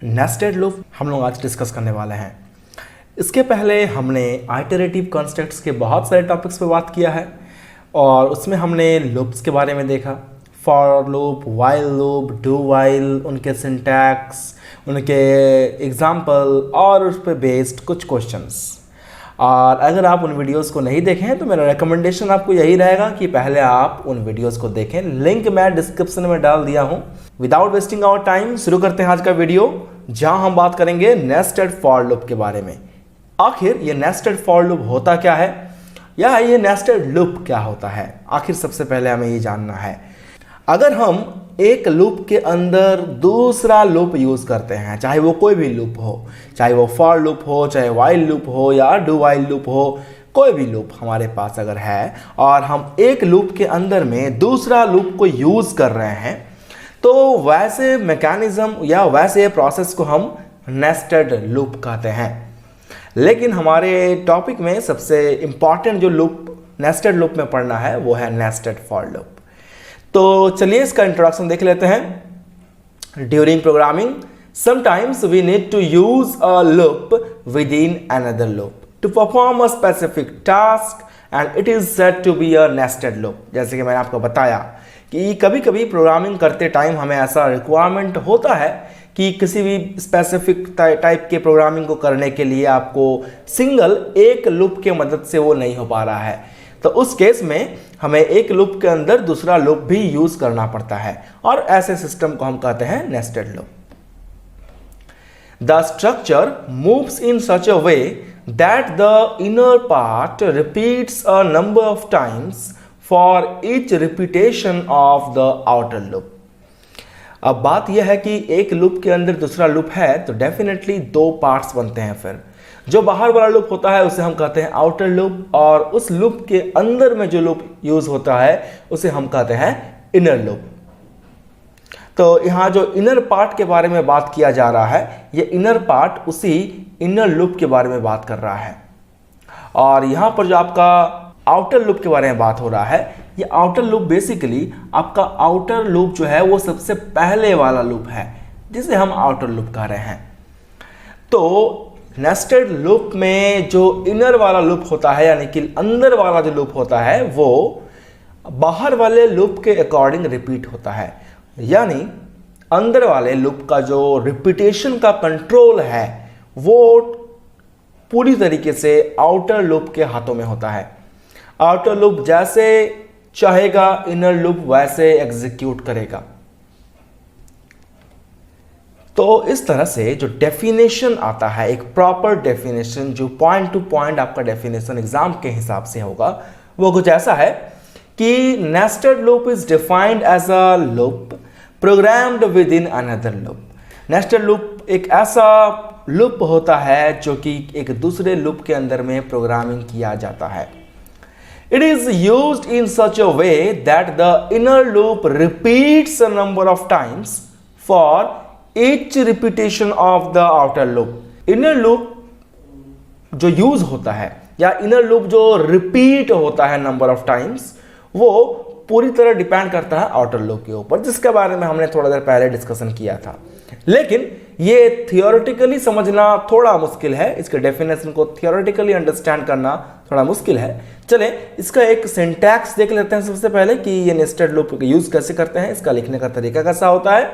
Nested loop हम लोग आज डिस्कस करने वाले हैं। इसके पहले हमने आइटरेटिव कंस्ट्रक्ट्स के बहुत सारे टॉपिक्स पे बात किया है और उसमें हमने लूप्स के बारे में देखा, for loop, while loop, do while, उनके सिंटैक्स, उनके एग्जाम्पल और उस पर बेस्ड कुछ क्वेश्चंस। और अगर आप उन वीडियोस को नहीं देखें तो मेरा रिकमेंडेशन आपको यही रहेगा कि पहले आप उन वीडियोस को देखें। लिंक मैं डिस्क्रिप्शन में डाल दिया हूं। विदाउट वेस्टिंग आवर टाइम शुरू करते हैं आज का वीडियो, जहां हम बात करेंगे नेस्टेड फॉर लूप के बारे में। आखिर ये नेस्टेड फॉर लूप होता क्या है या ये नेस्टेड लूप क्या होता है, आखिर सबसे पहले हमें ये जानना है। अगर हम एक लूप के अंदर दूसरा लूप यूज करते हैं, चाहे वो कोई भी लूप हो, चाहे वो फॉर लूप हो, चाहे वाइल लूप हो या डू वाइल लूप हो, कोई भी लूप हमारे पास अगर है और हम एक लूप के अंदर में दूसरा लूप को यूज कर रहे हैं, तो वैसे मैकेनिज्म या वैसे प्रोसेस को हम नेस्टेड लूप कहते हैं। लेकिन हमारे टॉपिक में सबसे इंपॉर्टेंट जो लूप नेस्टेड लूप में पढ़ना है वो है नेस्टेड फॉर लूप। तो चलिए इसका इंट्रोडक्शन देख लेते हैं। During programming sometimes we need to use a loop within another loop to perform a specific task and it is said to be a nested loop. जैसे कि मैंने आपको बताया कि कभी कभी प्रोग्रामिंग करते टाइम हमें ऐसा रिक्वायरमेंट होता है कि किसी भी स्पेसिफिक टाइप के प्रोग्रामिंग को करने के लिए आपको सिंगल एक लूप के मदद से वो नहीं हो पा रहा है, तो उस केस में हमें एक लूप के अंदर दूसरा लूप भी यूज करना पड़ता है और ऐसे सिस्टम को हम कहते हैं nested loop. The structure moves in such a way that the inner part repeats a number of times for each repetition of the outer loop. अब बात यह है कि एक लूप के अंदर दूसरा लूप है तो डेफिनेटली दो पार्ट्स बनते हैं। फिर जो बाहर वाला लूप होता है उसे हम कहते हैं आउटर लूप और उस लूप के अंदर में जो लूप यूज होता है उसे हम कहते हैं इनर लूप। तो यहाँ जो इनर पार्ट के बारे में बात किया जा रहा है, ये इनर पार्ट उसी इनर लूप के बारे में बात कर रहा है। और यहाँ पर जो आपका आउटर लूप के बारे में बात हो रहा है, ये आउटर लूप बेसिकली आपका आउटर लूप जो है वो सबसे पहले वाला लूप है जिसे हम आउटर लूप कह रहे हैं। तो नेस्टेड लूप में जो इनर वाला लूप होता है यानी कि अंदर वाला जो लूप होता है वो बाहर वाले लूप के अकॉर्डिंग रिपीट होता है, यानी अंदर वाले लूप का जो रिपीटेशन का कंट्रोल है वो पूरी तरीके से आउटर लूप के हाथों में होता है। आउटर लूप जैसे चाहेगा इनर लूप वैसे एग्जीक्यूट करेगा। तो इस तरह से जो डेफिनेशन आता है, एक प्रॉपर डेफिनेशन जो पॉइंट टू पॉइंट आपका डेफिनेशन एग्जाम के हिसाब से होगा, वो कुछ ऐसा है कि nested loop is defined as a loop programmed within another loop. Nested loop एक ऐसा लूप होता है जो कि एक दूसरे लूप के अंदर में प्रोग्रामिंग किया जाता है। It is used in such a way that the inner loop repeats a number of times for each repetition of the outer loop. Inner loop जो यूज होता है या इनर लूप जो रिपीट होता है नंबर ऑफ टाइम्स, वो पूरी तरह डिपेंड करता है आउटर लूप के ऊपर, जिसके बारे में हमने थोड़ा देर पहले डिस्कशन किया था। लेकिन ये थियोरेटिकली समझना थोड़ा मुश्किल है, इसके डेफिनेशन को थियोरेटिकली अंडरस्टैंड करना थोड़ा मुश्किल है। चले इसका एक सिंटैक्स देख लेते हैं सबसे पहले कि ये नेस्टेड लूप का यूज कैसे करते हैं, इसका लिखने का तरीका कैसा होता है,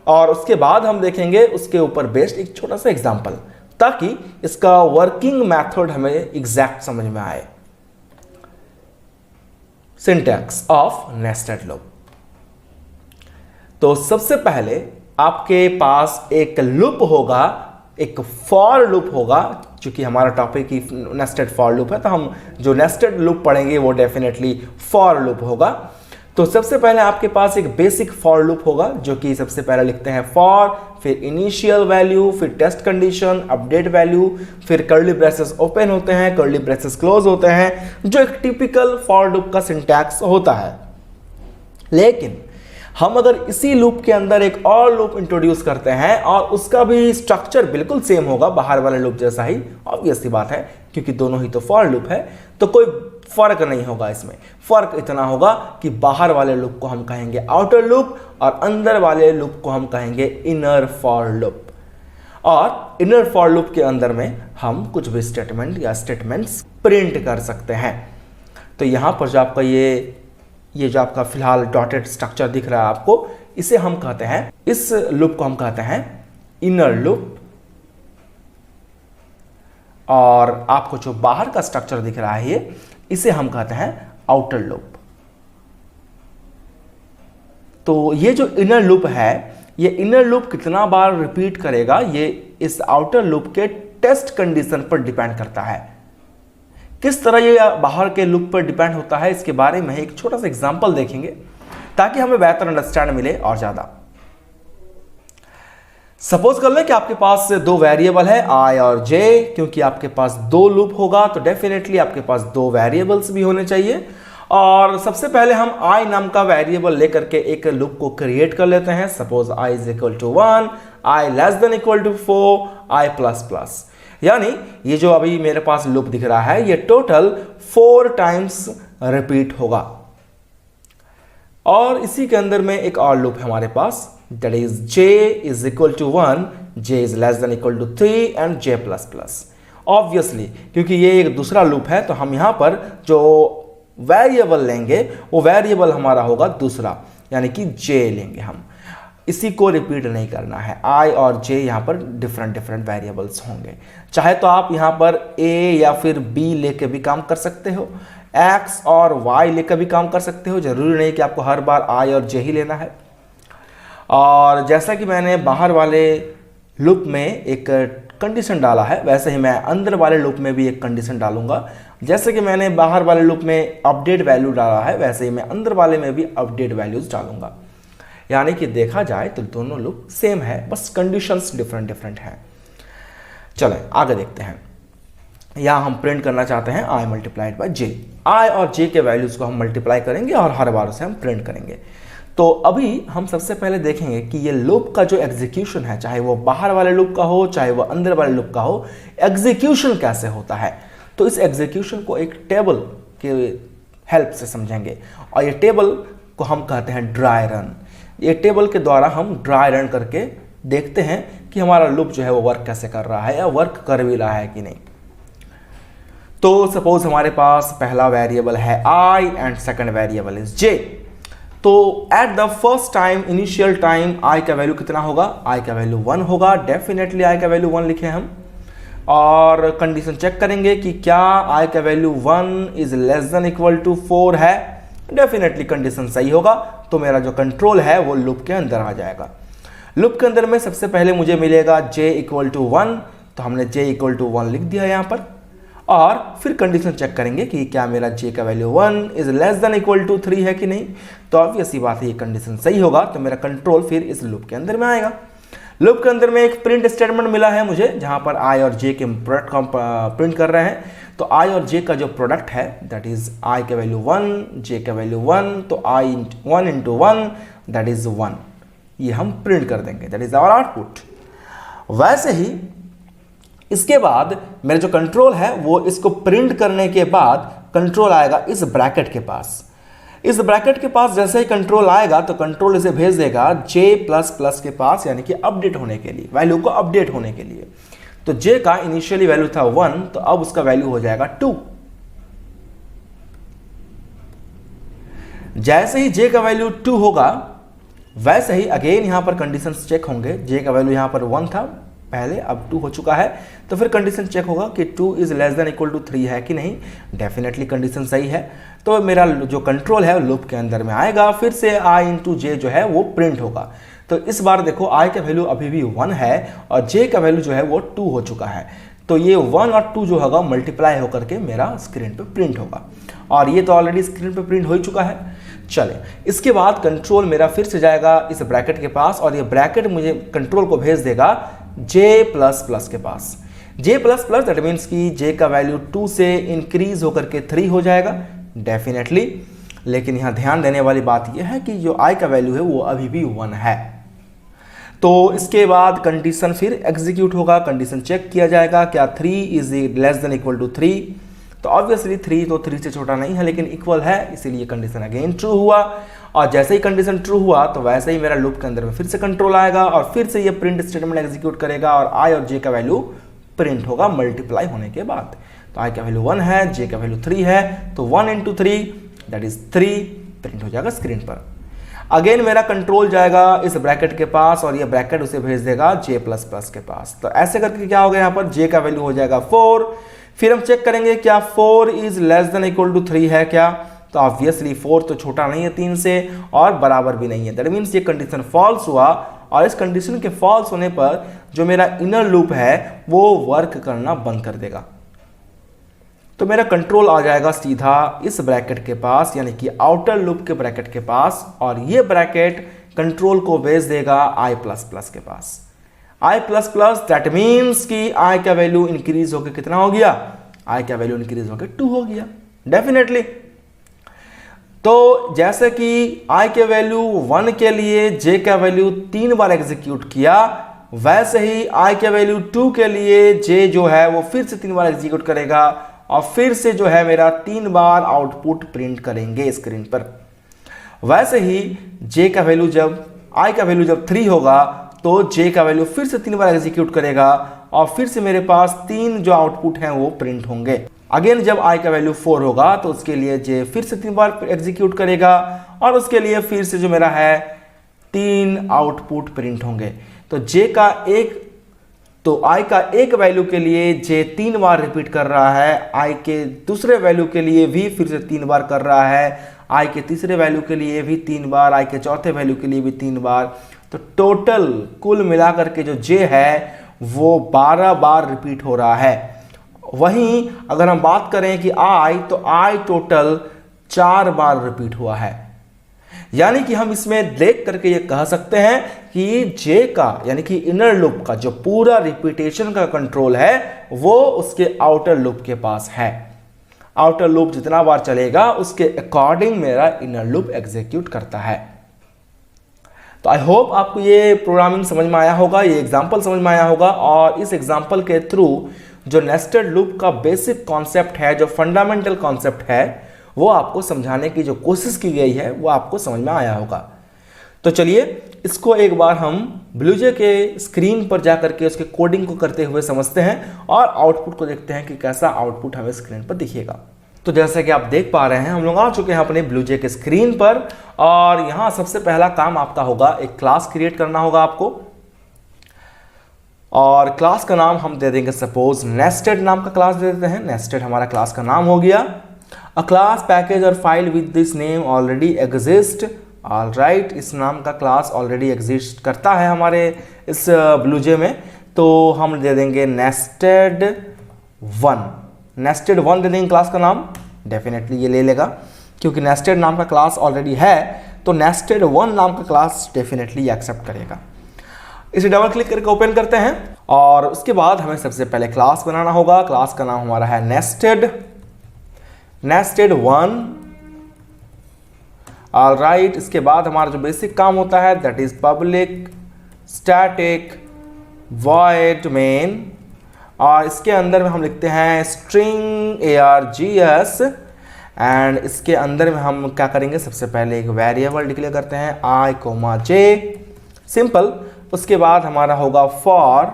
और उसके बाद हम देखेंगे उसके ऊपर बेस्ड एक छोटा सा एग्जांपल, ताकि इसका वर्किंग मेथड हमें एग्जैक्ट समझ में आए। Syntax of nested loop. तो सबसे पहले आपके पास एक लूप होगा, एक फॉर लूप होगा, चूंकि हमारा topic he nested for loop है तो हम जो नेस्टेड लूप पढ़ेंगे वो डेफिनेटली फॉर लूप होगा। तो सबसे पहले आपके पास एक बेसिक फॉर लूप होगा जो कि सबसे पहले लिखते हैं फॉर, फिर इनिशियल वैल्यू, फिर टेस्ट कंडीशन, अपडेट वैल्यू, फिर कर्ली ब्रेसेस ओपन होते हैं, कर्ली ब्रेसेस क्लोज होते हैं, जो एक टिपिकल फॉर लूप का सिंटैक्स होता है। लेकिन हम अगर इसी लूप के अंदर एक और लूप इंट्रोड्यूस करते हैं और उसका भी स्ट्रक्चर बिल्कुल सेम होगा बाहर वाले लूप जैसा ही, ऑब्वियस सी बात है क्योंकि दोनों ही तो फॉर लूप है, तो कोई फर्क नहीं होगा इसमें। फर्क इतना होगा कि बाहर वाले लूप को हम कहेंगे आउटर लूप और अंदर वाले लूप को हम कहेंगे इनर फॉर लूप। और इनर फॉर लूप के अंदर में हम कुछ भी स्टेटमेंट या स्टेटमेंट्स प्रिंट कर सकते हैं। तो यहाँ पर जो आपका ये जो आपका फिलहाल डॉटेड स्ट्रक्चर दिख रहा है आपको, इसे हम कहते हैं, इस लूप को हम कहते हैं इनर लूप। और आपको जो बाहर का स्ट्रक्चर दिख रहा है ये, इसे हम कहते हैं आउटर लूप। तो ये जो इनर लूप है, ये इनर लूप कितना बार रिपीट करेगा ये इस आउटर लूप के टेस्ट कंडीशन पर डिपेंड करता है। किस तरह ये बाहर के लूप पर डिपेंड होता है इसके बारे में एक छोटा सा एग्जांपल देखेंगे ताकि हमें बेहतर अंडरस्टैंड मिले और ज्यादा। सपोज कर लें कि आपके पास दो वेरिएबल है आई और जे। क्योंकि आपके पास दो लूप होगा तो डेफिनेटली आपके पास दो वेरिएबल्स भी होने चाहिए। और सबसे पहले हम आई नाम का वेरिएबल लेकर के एक लूप को क्रिएट कर लेते हैं। Suppose i is equal to 1, i less than equal to 4, i plus plus. यानी ये जो अभी मेरे पास लूप दिख रहा है ये टोटल 4 टाइम्स रिपीट होगा। और इसी के अंदर में एक और लूप है हमारे पास, that is j is equal to 1, j is less than equal to 3 and j plus plus. Obviously क्योंकि ये एक दूसरा लूप है तो हम यहां पर जो वेरिएबल लेंगे वो वेरिएबल हमारा होगा दूसरा, यानी कि j लेंगे हम। इसी को रिपीट नहीं करना है। i और j यहाँ पर डिफरेंट वेरिएबल्स होंगे। चाहे तो आप यहाँ पर a या फिर b लेके भी काम कर सकते हो, x और y लेकर भी काम कर सकते हो। जरूरी नहीं कि आपको हर बार i और j ही लेना है। और जैसा कि मैंने बाहर वाले लूप में एक कंडीशन डाला है, वैसे ही मैं अंदर वाले लूप में भी एक कंडीशन डालूंगा। जैसे कि मैंने बाहर वाले लूप में अपडेट वैल्यू डाला है, वैसे ही मैं अंदर वाले में भी अपडेट वैल्यूज डालूंगा। यानी कि देखा जाए तो दोनों लूप सेम है, बस कंडीशंस डिफरेंट हैं। चलें आगे देखते हैं। यहाँ हम प्रिंट करना चाहते हैं i multiplied by j। i और j के वैल्यूज को हम मल्टीप्लाई करेंगे और हर बार उसे हम प्रिंट करेंगे। तो अभी हम सबसे पहले देखेंगे कि ये लूप का जो एग्जीक्यूशन है, चाहे वो बाहर वाले लूप का हो चाहे वो अंदर वाले लूप का हो, एग्जीक्यूशन कैसे होता है। तो इस एग्जीक्यूशन को एक टेबल के हेल्प से समझेंगे और ये टेबल को हम कहते हैं ड्राई रन। ये टेबल के द्वारा हम ड्राई रन करके देखते हैं कि हमारा लूप जो है वो वर्क कैसे कर रहा है या वर्क कर भी रहा है कि नहीं। तो सपोज हमारे पास पहला वेरिएबल है i and second variable is j। तो at the first time, initial time, i का वैल्यू कितना होगा? i का वैल्यू 1 होगा। डेफिनेटली i का वैल्यू 1 लिखे हम और कंडीशन चेक करेंगे कि क्या i का value 1 is less than equal to 4 है। डेफिनेटली कंडीशन सही होगा तो मेरा जो कंट्रोल है वो लूप के अंदर आ जाएगा। लूप के अंदर में सबसे पहले मुझे मिलेगा j इक्वल टू 1, तो हमने j इक्वल टू 1 लिख दिया यहाँ पर। और फिर कंडीशन चेक करेंगे कि क्या मेरा j का value 1 is less than equal to 3 है कि नहीं। तो ऑब्वियस सी बात है, ये कंडीशन सही होगा तो मेरा कंट्रोल फिर इस लूप के अंदर में आएगा। लूप के अंदर में एक प्रिंट स्टेटमेंट मिला है मुझे, जहां पर i और j के प्रोडक्ट को हम प्रिंट कर रहे हैं। तो i और j का जो प्रोडक्ट है दैट इज i का वैल्यू 1, j का वैल्यू 1, तो i 1 इंटू 1 दैट इज 1। ये हम प्रिंट कर देंगे, दैट इज आवर आउटपुट। वैसे ही इसके बाद मेरा जो कंट्रोल है वो इसको प्रिंट करने के बाद कंट्रोल आएगा इस ब्रैकेट के पास। इस ब्रैकेट के पास जैसे ही कंट्रोल आएगा तो कंट्रोल इसे भेज देगा j प्लस प्लस के पास, यानी कि अपडेट होने के लिए, वैल्यू को अपडेट होने के लिए। तो j का इनिशियली वैल्यू था 1, तो अब उसका वैल्यू हो जाएगा 2। जैसे ही j का वैल्यू 2 होगा वैसे ही अगेन यहां पर कंडीशंस चेक होंगे। j का वैल्यू यहां पर 1 था पहले, अब 2 हो चुका है, तो फिर कंडीशन चेक होगा कि 2 is less than equal to 3 है कि नहीं। डेफिनेटली कंडीशन सही है तो मेरा जो कंट्रोल है लूप के अंदर में आएगा। फिर से i इंटू जे जो है वो प्रिंट होगा। तो इस बार देखो i का वैल्यू अभी भी 1 है और j का वैल्यू जो है वो 2 हो चुका है। तो ये 1 और 2 जो होगा मल्टीप्लाई होकर के मेरा स्क्रीन पे प्रिंट होगा, और ये तो ऑलरेडी स्क्रीन पे प्रिंट हो ही चुका है। चले इसके बाद कंट्रोल मेरा फिर से जाएगा इस ब्रैकेट के पास और ये ब्रैकेट मुझे कंट्रोल को भेज देगा j प्लस प्लस के पास। j plus plus that means कि j का वैल्यू 2 से इंक्रीज होकर के 3 हो जाएगा डेफिनेटली। लेकिन यहाँ ध्यान देने वाली बात यह है कि जो i का वैल्यू है वो अभी भी 1 है। तो इसके बाद कंडीशन फिर एग्जीक्यूट होगा, कंडीशन चेक किया जाएगा क्या 3 is less than equal to 3। तो ऑब्वियसली 3 तो 3 से छोटा नहीं है लेकिन इक्वल है, इसीलिए कंडीशन अगेन ट्रू हुआ। और जैसे ही कंडीशन ट्रू हुआ तो वैसे ही मेरा लूप के अंदर में फिर से कंट्रोल आएगा और फिर से ये प्रिंट स्टेटमेंट एग्जीक्यूट करेगा और आई और जे का वैल्यू प्रिंट होगा मल्टीप्लाई होने के बाद। तो आई का वैल्यू 1 है, जे का वैल्यू 3 है, तो 1 × 3 दैट इज 3 प्रिंट हो जाएगा स्क्रीन पर। अगेन मेरा कंट्रोल जाएगा इस ब्रैकेट के पास और ये ब्रैकेट उसे भेज देगा जे प्लस प्लस के पास। तो ऐसे करके क्या होगा, यहाँ पर जे का वैल्यू हो जाएगा 4। फिर हम चेक करेंगे क्या 4 is less than equal to 3 है क्या, तो ऑब्वियसली 4 तो छोटा नहीं है 3 से और बराबर भी नहीं है। दैट मीन्स ये कंडीशन फॉल्स हुआ और इस कंडीशन के फॉल्स होने पर जो मेरा इनर लूप है वो वर्क करना बंद कर देगा। तो मेरा कंट्रोल आ जाएगा सीधा इस ब्रैकेट के पास यानी कि आउटर लूप के ब्रैकेट के पास और ये ब्रैकेट कंट्रोल को भेज देगा आई प्लस प्लस के पास। आई प्लस प्लस दैट मीन्स कि आई का वैल्यू इंक्रीज होकर कितना हो गया, आई का वैल्यू इंक्रीज होकर 2 हो गया डेफिनेटली। तो जैसे कि आई के वैल्यू 1 के लिए जे का वैल्यू 3 बार एग्जीक्यूट किया, वैसे ही आई के वैल्यू 2 के लिए जे जो है वो फिर से 3 बार एग्जीक्यूट करेगा और फिर से जो है मेरा 3 बार आउटपुट प्रिंट करेंगे स्क्रीन पर। वैसे ही जे का वैल्यू जब आई का वैल्यू जब 3 होगा तो जे का वैल्यू फिर से 3 बार एग्जीक्यूट करेगा और फिर से मेरे पास 3 जो आउटपुट हैं वो प्रिंट होंगे। अगेन जब आई का वैल्यू 4 होगा तो उसके लिए जे फिर से 3 बार एग्जीक्यूट करेगा और उसके लिए फिर से जो मेरा है 3 आउटपुट प्रिंट होंगे। तो जे का एक तो आई का एक वैल्यू के लिए जे 3 बार रिपीट कर रहा है, आई के दूसरे वैल्यू के लिए भी फिर से 3 बार कर रहा है, आई के तीसरे वैल्यू के लिए भी 3 बार, आई के चौथे वैल्यू के लिए भी 3 बार। तो टोटल कुल मिलाकर के जो जे है वो 12 बार रिपीट हो रहा है। वहीं अगर हम बात करें कि आई, तो आई टोटल 4 बार रिपीट हुआ है। यानी कि हम इसमें देख करके ये कह सकते हैं कि जे का यानी कि इनर लूप का जो पूरा रिपीटेशन का कंट्रोल है वो उसके आउटर लूप के पास है। आउटर लूप जितना बार चलेगा उसके अकॉर्डिंग मेरा इनर लूप एग्जीक्यूट करता है। तो आई होप आपको ये प्रोग्रामिंग समझ में आया होगा, ये एग्जांपल समझ में आया होगा और इस एग्जांपल के थ्रू जो नेस्टेड लूप का बेसिक कॉन्सेप्ट है, जो फंडामेंटल कॉन्सेप्ट है, वो आपको समझाने की जो कोशिश की गई है वो आपको समझ में आया होगा। तो चलिए इसको एक बार हम ब्लूजे के स्क्रीन पर जाकर के उसके कोडिंग को करते हुए समझते हैं और आउटपुट को देखते हैं कि कैसा आउटपुट हमें स्क्रीन पर दिखेगा। तो जैसे कि आप देख पा रहे हैं हम लोग आ चुके हैं अपने ब्लूजे के स्क्रीन पर और यहाँ सबसे पहला काम आपका होगा एक क्लास क्रिएट करना होगा आपको और क्लास का नाम हम दे देंगे सपोज नेस्टेड नाम का क्लास दे देते हैं। नेस्टेड हमारा क्लास का नाम हो गया। A class package or file with this name already exist. All right, इस नाम का क्लास ऑलरेडी एग्जिस्ट करता है हमारे इस ब्लूजे में, तो हम दे देंगे nested 1। nested 1 दे देंगे क्लास का नाम, डेफिनेटली ये ले लेगा क्योंकि nested नाम का क्लास ऑलरेडी है, तो nested 1 नाम का क्लास डेफिनेटली एक्सेप्ट करेगा। इसे डबल क्लिक करके ओपन करते हैं और उसके बाद हमें सबसे पहले क्लास बनाना होगा। क्लास का नाम हमारा है nested 1। ऑल राइट, इसके बाद हमारा जो बेसिक काम होता है that is public static void main और इसके अंदर में हम लिखते हैं स्ट्रिंग args एंड इसके अंदर में हम क्या करेंगे, सबसे पहले एक वेरिएबल डिक्लेयर करते हैं i, j, सिंपल। उसके बाद हमारा होगा for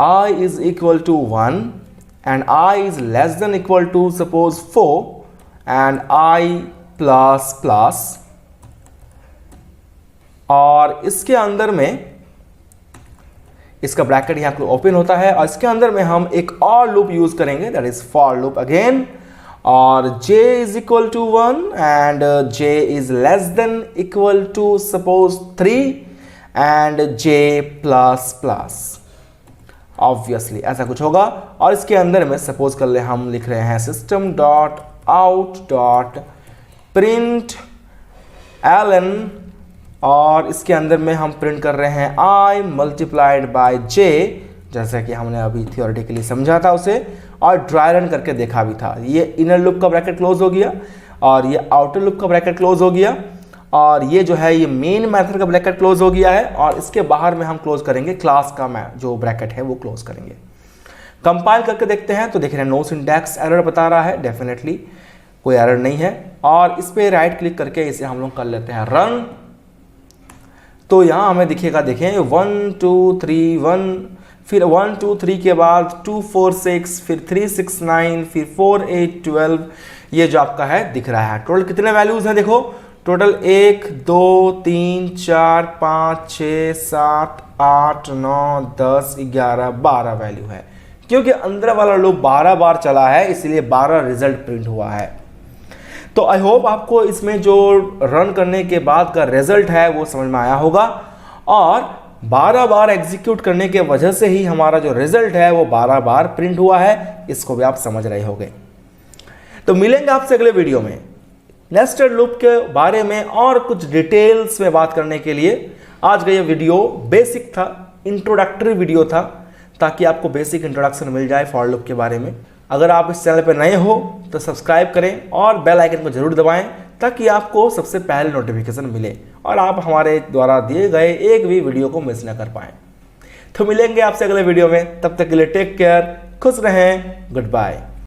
i is equal to 1 and I is less than equal to suppose 4 and I plus plus और इसके अंदर में इसका ब्रैकेट यहाँ पर ओपन होता है और इसके अंदर में हम एक और लूप यूज करेंगे that is for loop again और j is equal to 1 and j is less than equal to suppose 3 and j plus plus obviously ऐसा कुछ होगा। और इसके अंदर में सपोज कर ले हम लिख रहे हैं system dot out dot print ln और इसके अंदर में हम प्रिंट कर रहे हैं i मल्टीप्लाइड बाय j, जैसा कि हमने अभी थियोरेटिकली समझा था उसे और ड्राई रन करके देखा भी था। ये इनर लूप का ब्रैकेट क्लोज हो गया और ये आउटर लूप का ब्रैकेट क्लोज हो गया और ये जो है ये मेन मेथड का ब्रैकेट क्लोज हो गया है और इसके बाहर में हम क्लोज करेंगे क्लास का जो ब्रैकेट है वो क्लोज करेंगे। कंपाइल करके देखते हैं तो देख रहे हैं नो सिंटैक्स एरर बता रहा है, डेफिनेटली कोई एरर नहीं है। और इस पर राइट क्लिक करके इसे हम लोग कर लेते हैं रन। तो यहाँ हमें दिखेगा, देखें 1 2 3 1, फिर 1 2 3 के बाद 2 4 6, फिर 3 6 9, फिर 4 8 12, ये जो आपका है दिख रहा है। टोटल कितने वैल्यूज हैं देखो, टोटल 1 2 3 4 5 6 7 8 9 10 11 12 वैल्यू है। क्योंकि अंदर वाला लूप 12 बार चला है इसलिए 12 रिजल्ट प्रिंट हुआ है। तो आई होप आपको इसमें जो रन करने के बाद का रिजल्ट है वो समझ में आया होगा, और 12 बार एग्जीक्यूट करने के वजह से ही हमारा जो रिजल्ट है वो 12 बार प्रिंट हुआ है। इसको भी आप समझ रहे होंगे। तो मिलेंगे आपसे अगले वीडियो में नेस्टेड लूप के बारे में और कुछ डिटेल्स में बात करने के लिए। आज का ये वीडियो बेसिक था, इंट्रोडक्टरी वीडियो था, ताकि आपको बेसिक इंट्रोडक्शन मिल जाए फॉर लूप के बारे में। अगर आप इस चैनल पर नए हो तो सब्सक्राइब करें और बेल आइकन को जरूर दबाएं, ताकि आपको सबसे पहले नोटिफिकेशन मिले और आप हमारे द्वारा दिए गए एक भी वीडियो को मिस न कर पाएं। तो मिलेंगे आपसे अगले वीडियो में, तब तक के लिए टेक केयर, खुश रहें, गुड बाय।